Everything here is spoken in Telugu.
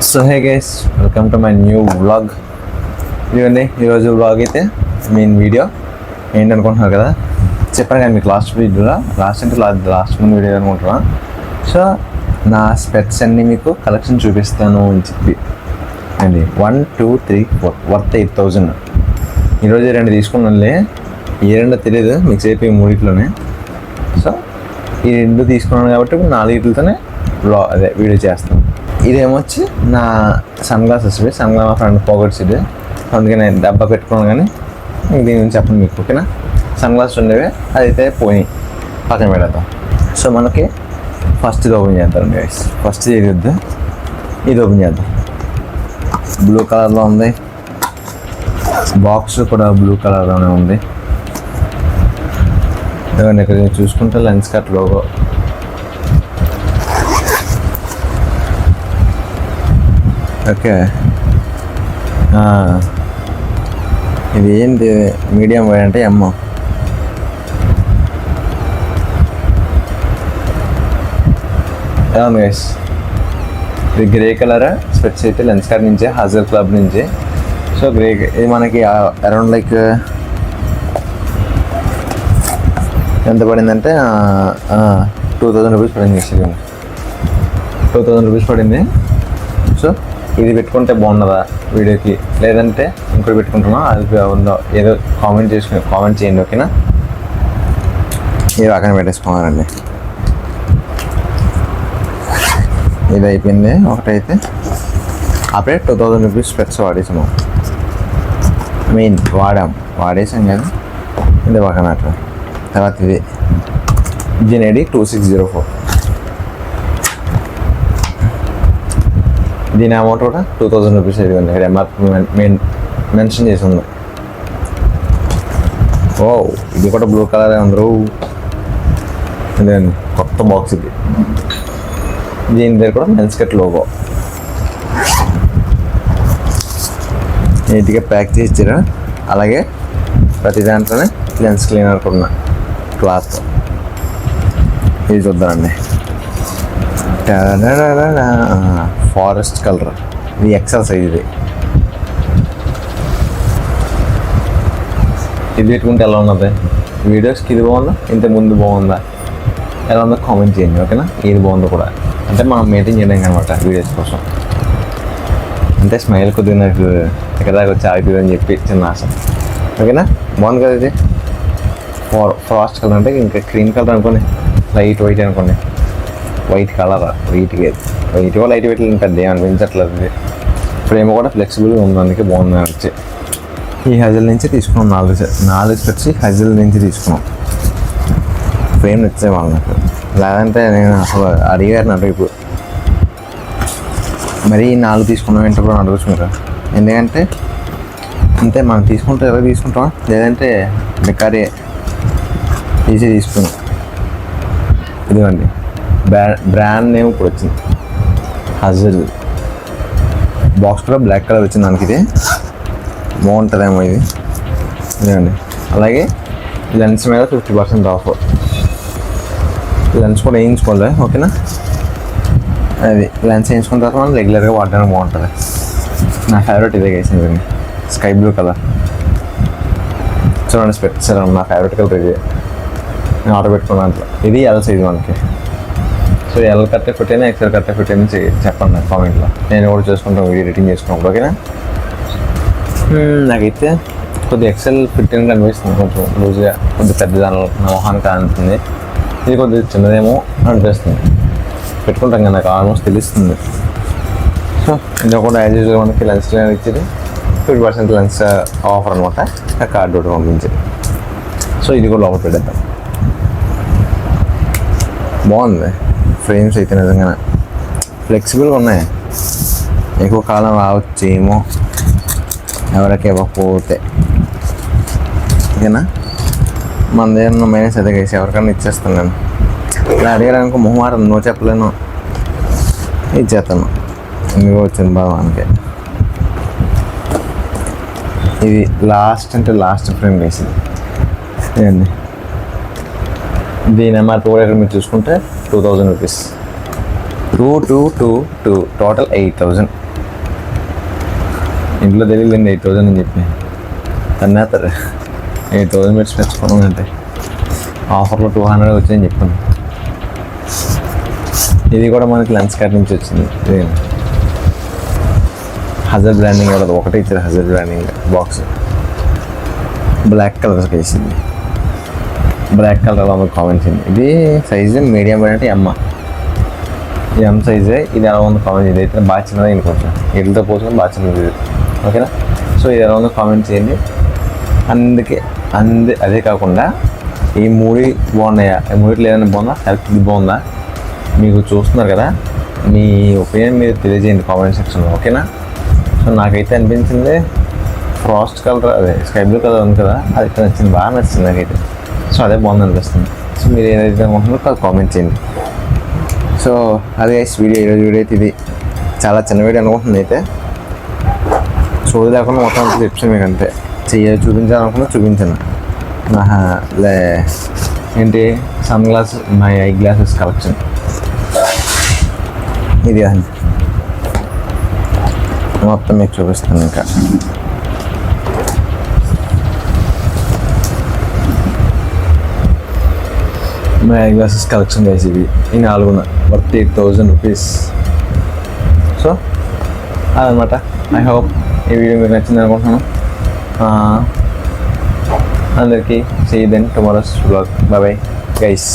So hey guys, welcome to my new vlog. ఇవన్నీ ఈరోజు వ్లాగ్ అయితే మెయిన్ వీడియో ఏంటనుకుంటున్నారు కదా, చెప్పాను కానీ మీకు లాస్ట్ వీడియోలో లాస్ట్ వీడియో అనుకుంటున్నా. సో నా స్పెట్స్ అన్నీ మీకు కలెక్షన్ చూపిస్తాను అని చెప్పి అండి. 1 2 3 4 వర్త్ 8,000. ఈరోజు రెండు తీసుకున్నానులే, ఏ రెండో తెలియదు మీకు చెప్పి మూడిట్లోనే. సో ఈ రెండు తీసుకున్నాను కాబట్టి ఇప్పుడు 4 వీటితోనే వీడియో చేస్తాను. ఇదేమొచ్చి నా సన్ గ్లాసెస్ మా ఫ్రెండ్ పోగొట్టిది, అందుకని డబ్బా పెట్టుకున్నాను. కానీ దీని గురించి చెప్పండి మీకు, ఓకేనా? సన్ గ్లాసెస్ ఉండేవి, అదైతే పోయి పక్కన పెడతాం. సో మనకి ఫస్ట్ ఇది ఓపెన్ చేద్దాం గైస్. ఫస్ట్ ఇది వద్దు, ఇది ఓపెన్ చేద్దాం. బ్లూ కలర్లో ఉంది, బాక్స్ కూడా బ్లూ కలర్లోనే ఉంది. ఇక్కడ చూసుకుంటే లెన్స్ కట్ లోగో, ఓకే. ఇది ఏంటి మీడియం వైడ్ అంటే ఎమ్. గైస్ ఇది గ్రే కలర్ స్పెట్స్ అయితే లెన్స్ కార్డ్ నుంచి హజర్ క్లబ్ నుంచి. సో గ్రే ఇది మనకి అరౌండ్ లైక్ ఎంత పడిందంటే 2,000 రూపీస్ పడింది. 2,000 రూపీస్ పడింది. సో ఇది పెట్టుకుంటే బాగున్నదా వీడియోకి, లేదంటే ఇంకోటి పెట్టుకుంటున్నా అది ఉందో ఏదో కామెంట్ చేయండి, ఓకేనా? ఇది పక్కన పెట్టేసుకోవాలండి. ఇది అయిపోయింది ఒకటైతే. అప్పుడే 2,000 రూపీస్ స్పెట్స్ వాడేసాము, మెయిన్ వాడేసాం కదా. ఇది పక్కన అట్లా. తర్వాత ఇది జెనెడి 2604. దీని అమౌంట్ కూడా 2,000 రూపీస్. ఇదిగోండి ఇక్కడ ఎంఆర్పి మెన్షన్ చేసి ఉంది. ఓ ఇది కూడా బ్లూ కలర్ అందరూ. ఇదండి కొత్త బాక్స్ ఇది. దీని దగ్గర కూడా లెన్స్ కట్ లోగో నీట్గా ప్యాక్ చేసి ఇచ్చారు. అలాగే ప్రతి దాంట్లోనే లెన్స్ క్లీనర్ కూడా క్లాత్. ఇది చూద్దామండి. ఫారెస్ట్ కలర్, ఇది ఎక్సెల్ సైజ్. ఇది పెట్టుకుంటే ఎలా ఉన్నది వీడియోస్కి? ఇది బాగుందా, ఇంత ముందు బాగుందా, ఎలా ఉందో కామెంట్ చేయండి, ఓకేనా? ఇది బాగుందో కూడా, అంటే మనం మెయింటైన్ చేయడానికి అనమాట వీడియోస్ కోసం. అంటే స్మైల్ కొద్దిగా నాకు ఇక్కడ దాకా వచ్చి ఆగిపోయింది అని చెప్పి చిన్న ఆశ, ఓకేనా? బాగుంది కదా ఇది. ఫారెస్ట్ కలర్ అంటే ఇంకా క్రీమ్ కలర్ అనుకోండి, లైట్ వైట్ అనుకోండి. White colour, white light weight పెద్ద ఏమనిపించట్లేదు. ఇది ఫ్రేమ్ కూడా ఫ్లెక్సిబుల్గా ఉంది, అందుకే బాగుంది వచ్చి. ఈ హజల్ నుంచి తీసుకున్నాం 4 స్పెట్స్ హజల్ నుంచి తీసుకున్నాం. ఫ్రేమ్ నచ్చే వాళ్ళు నాకు, లేదంటే నేను అసలు అడిగారు రేపు మరి 4 తీసుకున్నాం ఏంటో కూడా అడగచ్చు మీరు. ఎందుకంటే అంతే, మనం తీసుకుంటే ఎలా తీసుకుంటాం, లేదంటే బెకారే తీసి తీసుకున్నాం. ఇదిగోండి బ్రాండ్ నేమ్ ఇప్పుడు వచ్చింది, హజల్. బాక్స్ కూడా బ్లాక్ కలర్ వచ్చింది దానికి. ఇది బాగుంటుందేమో ఇది. ఇదండి. అలాగే లెన్స్ మీద 50% ఆఫ్. లెన్స్ కూడా వేయించుకోవాలి, ఓకేనా? అది లెన్స్ వేయించుకున్న తర్వాత మనం రెగ్యులర్గా వాడడానికి బాగుంటుంది. నా ఫేవరెట్ ఇదే వేసింది, స్కై బ్లూ కలర్. చూడండి స్పెట్స్, నా ఫేవరెట్ కలర్ ఇది. నేను ఆర్డర్ పెట్టుకున్న దాంట్లో ఇది ఎల్ సైజ్ మనకి. సో ఎల్ కట్టే ఫిట్ అయినా ఎక్సెల్ కట్టే ఫిట్ అయినా చెప్పండి నాకు కామెంట్లో, నేను కూడా చేసుకుంటాను, వీడియో ఎడిటింగ్ చేసుకున్నప్పుడు, ఓకేనా? నాకైతే కొద్దిగా ఎక్సెల్ ఫిట్ అయిన అనిపిస్తుంది, కొంచెం లూజ్గా, కొద్దిగా పెద్ద దానిలో నా మొహానికి అనిపిస్తుంది. ఇది కొద్దిగా చిన్నదేమో అనిపిస్తుంది, పెట్టుకుంటాం కదా, నాకు ఆల్మోస్ట్ తెలుస్తుంది. సో ఇది కూడా యాజ్ యూజువల్ మనకి లెన్స్ క్లీనర్ ఇచ్చేది 50% లెన్స్ ఆఫర్ అనమాట, కార్డు ఒకటి పంపించేది. సో ఇది కూడా లోపల పెట్టేద్దాం. బాగుంది ఫ్రేమ్స్ అయితే, నిజంగా ఫ్లెక్సిబుల్గా ఉన్నాయి. ఎక్కువ కాలం రావచ్చేమో ఎవరికి ఇవ్వకపోతే, ఓకేనా? మన దగ్గర మైనస్ అదే కేసి ఎవరికైనా ఇచ్చేస్తాను నేను. ఇలా అడిగారనుకో మొహమాటం, నో చెప్పలేను, ఇచ్చేస్తాను. ఎందుకో వచ్చింది బాగా మనకి. ఇది లాస్ట్ ఫ్రేమ్ వేసింది. ఇదండి దీని ఎంఆర్పి కూడా ఇక్కడ మీరు చూసుకుంటే 2,000 రూపీస్. 2 టోటల్ 8,000. ఇంట్లో తెలియదండి 8,000 అని చెప్పి తన్నేస్తారు. 8,000 పెట్టి తెచ్చుకోవడం అంటే ఆఫర్లో 200 వచ్చాయని చెప్పాను. ఇది కూడా మనకి లెన్స్ కార్ట్ నుంచి వచ్చింది. హజర్ బ్రాండింగ్ కూడా ఒకటే ఇచ్చారు. హజర్ బ్రాండింగ్ బాక్స్ బ్లాక్ కలర్ వేసింది. బ్లాక్ కలర్ మనకు కామెంట్ చేయండి. ఇది సైజు మీడియం అంటే ఎం సైజే. ఇది ఎలా ఉందో కామెంట్ చేయండి. అయితే బాగా చిన్నది కొంచెం వీటితో పోసుకొని బాగా చిన్నది. ఓకేనా? సో ఇది ఎలా ఉందో కామెంట్ చేయండి. అదే కాకుండా ఈ మూడు బాగున్నాయా, ఈ మూడిట్లో ఏదైనా బాగుందా, హెల్త్ బాగుందా, మీకు చూస్తున్నారు కదా, మీ ఒపీనియన్ మీరు తెలియజేయండి కామెంట్ సెక్షన్లో. ఓకేనా? సో నాకైతే అనిపించింది ఫ్రాస్ట్ కలర్, అదే స్కై బ్లూ కలర్ ఉంది కదా, అది నచ్చింది, బాగా నచ్చింది నాకైతే. సో అదే బాగుంది అనిపిస్తుంది. సో మీరు ఏదైతే అనుకుంటున్నారో అది కామెంట్ చేయండి. సో అదే వీడియో, ఈరోజు వీడియో అయితే ఇది చాలా చిన్న వీడియో అనుకుంటుంది. అయితే సోది లేకుండా మొత్తం అంతా చెప్తాను మీకు. అంతే చూపించాలనుకున్నా చూపించాను. ఏంటి sunglass, my eye glasses collection ఇది అండి. మొత్తం మీకు చూపిస్తాను. ఇంకా my eye glasses collection guys. ఇవి ఈ 4 వర్త్ 8,000 రూపీస్. సో అదనమాట. ఐ హోప్ ఈ వీడియో మీకు నచ్చింది అనుకుంటున్నాను. అందరికీ see then tomorrow's vlog. Bye bye guys.